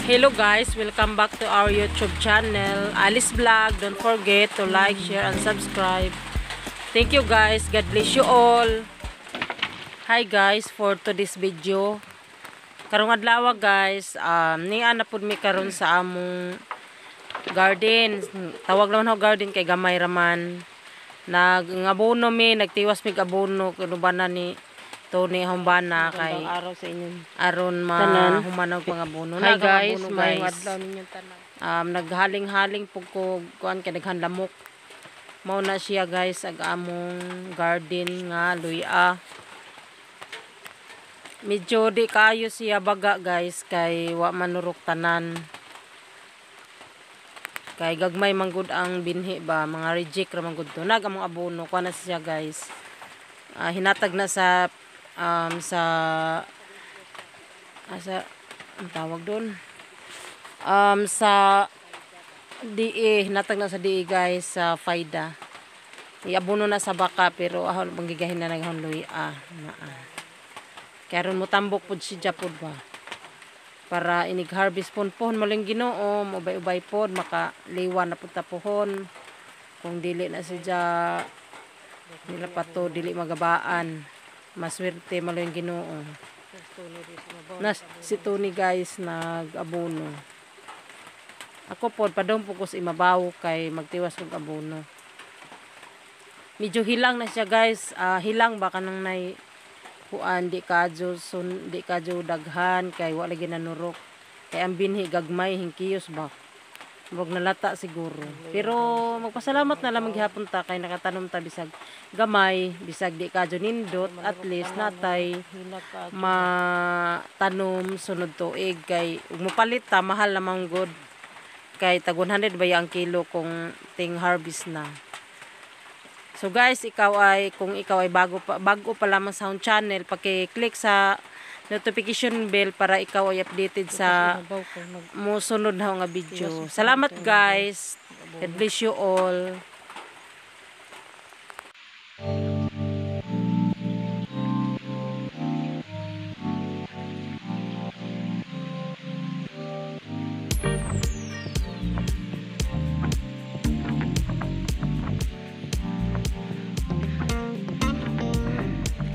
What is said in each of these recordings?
Hello guys, welcome back to our YouTube channel, Alice Vlog. Don't forget to like, share, and subscribe. Thank you guys. God bless you all. Hi guys, for today's video. Karong adlaw guys, niya na pud mi karon sa among garden. Tawag naman ho garden kay gamay raman. Nagabono mi, nagtiwas mi gabono kuno ba na ni Tony Humbana kay araw sa inyo. aron Tanan. humanag mga abono. Hi guys, Nagabono, may adlaw ninyo tanan. Naghaling-haling po ko kuan kay daghan lamok. Mao na siya guys ag among garden nga luya. Medyo di kayo siya baga guys kay wa manurok tanan. Kay gagmay manggod ang binhi ba, mga reject ra manggod to. Nag among abono kuan na siya guys. Hinatag na sa ang tawag doon sa DE, hinatag na sa DE guys sa Faida. Iabuno na sa baka pero ahon panggigahin na naghon luya kaya ron mo tambok pod si Japod ba para inig harvest pohon maling Ginoo ubay-ubay pod makaliwan na pud ta pohon kung dili na siya nila pato dili magabaan maswerte maling Ginoo. Si Tony guys nag-abono. Ako po padong po ko sa imabaw kay magtiwas kong abono. Medyo hilang na siya guys. Hilang baka nang nay kuan di kadyo daghan kay wala ginanurok. Kay ang binhi gagmay hingkiyos ba. Wag nalata siguro. Pero magpasalamat na lang maghapon ta kay nakatanom ta bisag gamay, bisag di kadyo nindot, at least natay matanom sunod tuig kay ug mopalit ta mahal lamang good. Kay tag 100 ba ang kilo kung ting harvest na. So guys, kung ikaw ay bago pa lamang sa akong channel, paki-click sa notification bell para ikaw ay updated sa musunod na nga video. Salamat guys. God bless you all.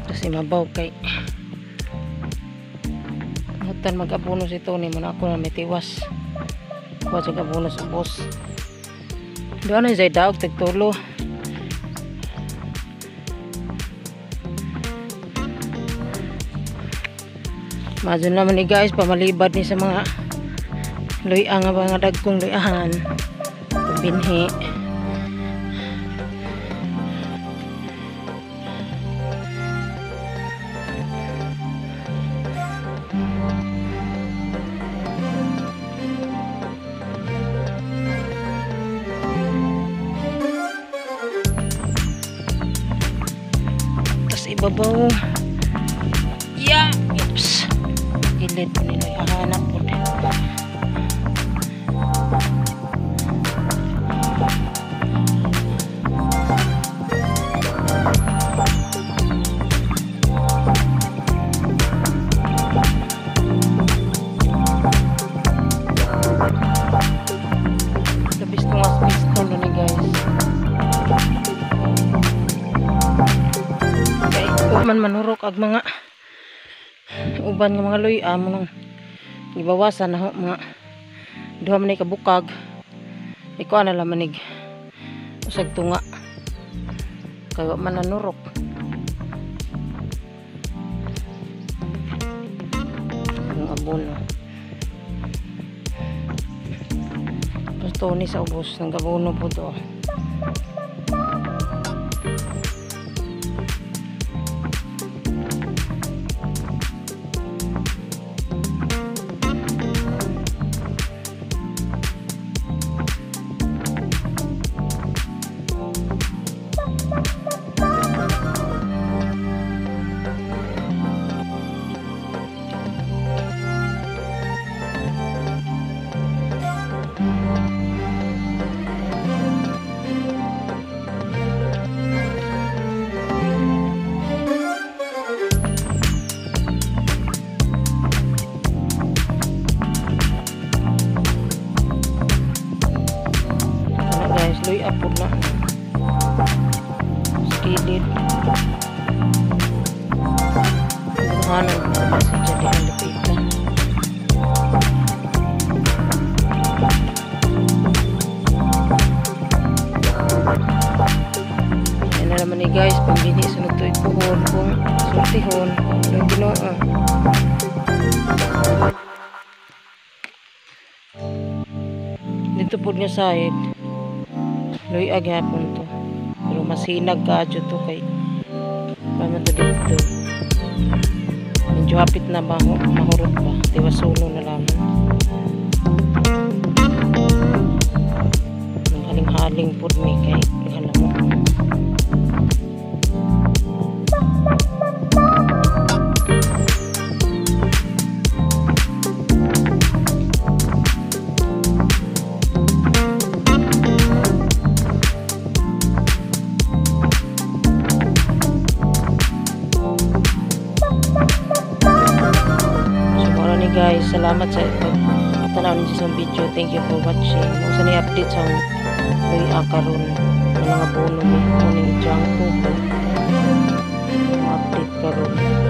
Kasi mabaw kay hutan mag-abono si Tony mo na ako na may tiwas kuha siya abono sa boss doon na yung daog tagtulo madyo naman ni guys pamalibad ni sa mga luya nga mga dagkong luyahan binhi. Ibabaw oops gilid nila hanap po labis kong aspis tono ni guys man manurok ag mga uban nga mga luya mo nang ibawasan na mga duha man kabukag ikaw na lang manig usag tunga kaya man nanurok ang abono gusto ni sa ubos ng gabono po to. Luy apod na. Skilid. Hanan ba si jadi ang lupita. Yan na naman ni guys, pag hindi sunod to ikuhon kung sultihon yung ginoo. Dito po nga side luy aghapon to, pero masinag kadyo to kay paano to dito medyo hapit na mahurot pa, tiwasulo na lamang naghaling-haling po mi kay halamo. Guys, salamat sa pagtanaw ninyo sa video. Thank you for watching. Kung saan i-update sa mga akaron ng mga bono mo, kung yung junk to, update karon.